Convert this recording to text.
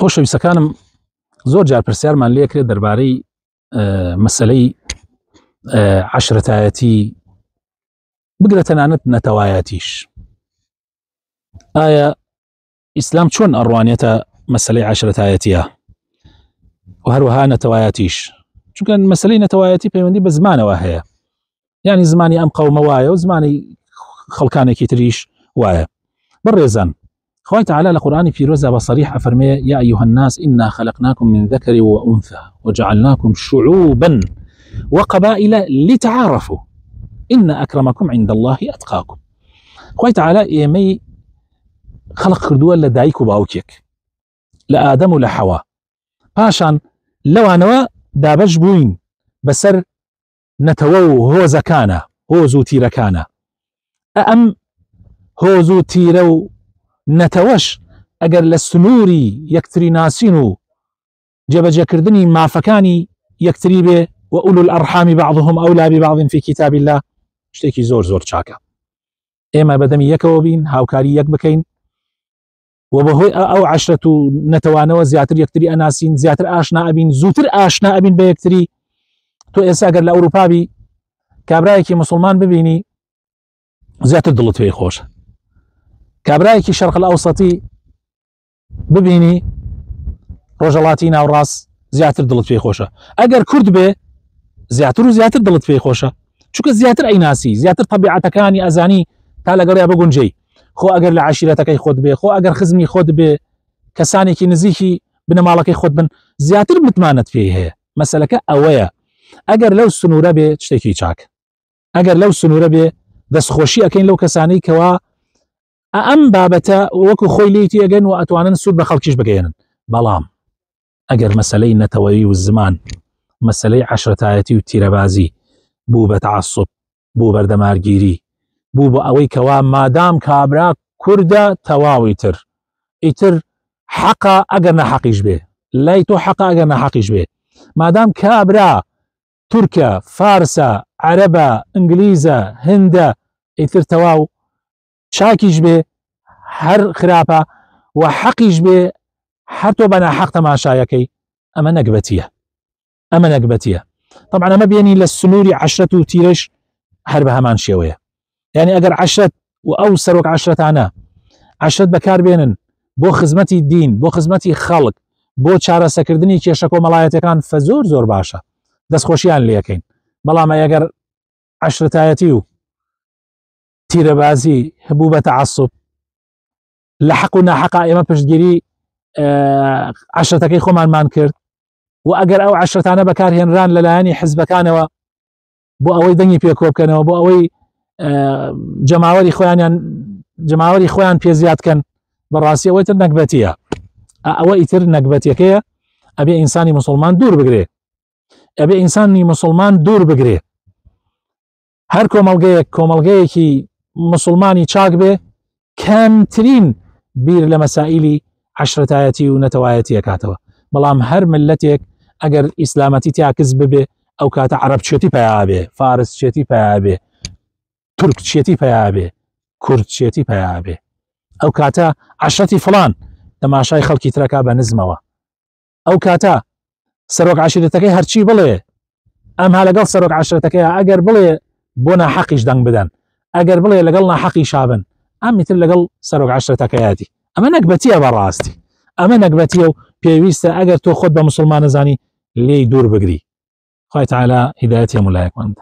خۆشەویستەکانم زۆر جار پرسیارمان لێ کرێت دەربارەی مەسەلەی عەشرەتایەتی بگرە تەنانەت نەتەوایەتیش. ئایا ئیسلام چۆن ئەڕوانێتە مەسەلەی عەشرەتایەتیە و هەروەها نەتەوایەتیش؟ چونکە مەسەلەی نەتەوایەتی پەیوەندی بە زمانەوە هەیە، یعنی زمانی ئەم قەومە وایە و زمانی خەڵکانێکی تریش وایە. بەڕێزان، خوای تعالى لقرآن فيروز بصريح أفرمي يا أيها الناس إنا خلقناكم من ذكر وأنثى وجعلناكم شعوبا وقبائل لتعارفوا إن أكرمكم عند الله أتقاكم. خوای تعالى إيمي خلق كردوا لدايك وباوكيك لآدم ولحواء باشان لوانوا دابج بوين بسر نتوو هو زكانا هو زو تيركانا أم هو زو تيرو نتوش اگر لسنوري يكتري ناسينو جبجا كردني مافكاني يكتري به وأولو الأرحام بعضهم أولى ببعض في كتاب الله شتيكي زور زور چاكا اما بدمي يكوبين هاوكاري يك بكين وبهو او عشرة نتوانو زياتر يكتري اناسين زياتر آشنا ابين زوتر آشنا ابين بيكتري تو إنسا اگر لأوروبا بي كابرايكي مسلمان ببيني زياتر دلت فيه خوش، كابرايكي شرق الأوسطي ببيني روجلاتي ناوراس زياتر دلت فيه خوشة، اگر كرد بي زياتر وزياتر دلت فيه خوشة، چونکە زیاتر ئەیناسی زیاتر طبیعەتەکانی ئەزانی تا لەگەڵیا بگونجێی. خۆ ئەگەر لە عەشیرەتەکەی خۆت بێ، خۆ ئەگەر خزمی خۆت بێ، کەسانێکی نزیکی بنەماڵەکەی خۆت بن، زیاتر متمانەت پێی هەیە. مەسەلەکە ئەوەیە ئەگەر لەو سنوورە بێ شتێکی چاک، ئەگەر لەو سنوورە بێ دەستخۆشی ئەکەین لەو کەسانەی کەوا ئەم بابەتە وەکو خۆی لێیتی ئەگەن و ئەتوانن سوود بە خەڵکیش بگەێنن. بەڵام ئەگەر مەسەلەی نەتەوەیی و زمان، مەسەلەی عەشرەتایەتی و تیرەبازی بوو بە تعەسوب، بوو بەردەمارگیری، بوو بە ئەوەی کەوا مادام کابرا کوردە تەواوی تر ئیتر حەقا ئەگەر نەحەقیش بێ، لای تۆ حەقا ئەگەر نەحەقیش بێ، مادام کابرا تورکە، فارسە، عەرەبە، ئینگلیزە، هندە، ئیتر تەواو چاکیش بێ هەر خراپە و حەقیش بێ هەر تۆ بە ناحەق تەماشایەکەی، ئەمە نەکبەتیە، ئەمە نەکبەتیە. طبعا ئەمە بێنی لە سنووری عەشرەت و تیرەش هەر بە هەمان شێوەیە. یعنی ئەگەر عەشرەت و ئەو سەرۆک عەشرەتانە عەشرەت بەکاربێنن بۆ خزمەتی دین، بۆ خزمەتی خەڵک، بۆ چارەسەکردنی کێشە کۆمەڵایەتەکان، فە زۆر زۆر باشە، دەستخۆشیان لێەکەین. بەڵام ئەگەر عەشرەتایەتی و تیرەبازی هەبوو بە تعەسوب، لە حەق و ناحەقا ئێمە پشتگیری عەشرەتەکەی خۆمانمان کرد و ئەگەر ئەو عەشرەتانە بەکارهێنران لەلایەنی حیزبەکانەوە بۆ ئەوەی دەنگی پێکۆ بکەنەوە، بۆ ئەوەی جەماوەری خۆیان پێ زیادکەن، بەڕاستی ئەوەی تر نەکبەتیە. ئەوە ئیتر نەکبەتیەکەیە. ئەبێ ئینسانی موسڵمان دوور بگرێ، ئەبێ ئینسانی موسڵمان دوور بگرێ. هەر کۆمەڵگەیەکی موسڵمانی چاک بێ کەمترین بیر لە مەسائیلی عەشرەتایەتی و نەتەوایەتی ئەکاتەوە. بەڵام هەر ملەتێک ئەگەر ئیسلامەتی تیاکس ببێ، ئەو کاتە عەرەبچێتی پەیا بێ، فارسچێتی پەیا بێ، تورکچێتی پەیا بێ، کوردچێتی پەیا بێ، ئەو کاتە عەشرەتی فڵان تەماشای خەڵکی ترەکا بە نزمەوە. ئەو کاتە سەرۆک عەشیرەتەکەی هەرچی بڵێ ئەمها لەگەڵ سەرۆک عەشیرەتەکەیە، ئەگەر بڵێ بۆ ناحەقیش دەنگ بدەن، ئەگەر بڵێ لەگەڵ ناحەقی شابن، ئەمیتر لەگەڵ سەرۆک عەشیرەتەکەیەتی. ئەمە نەکبەتیە بەڕاستی، ئەمە نەکبەتیە و پێویستە ئەگەر تۆ خۆت بە موسڵمان نەزانی لێی دوور بگری. خوای تعالى هدایەتی هەموو لایەکمان بدە.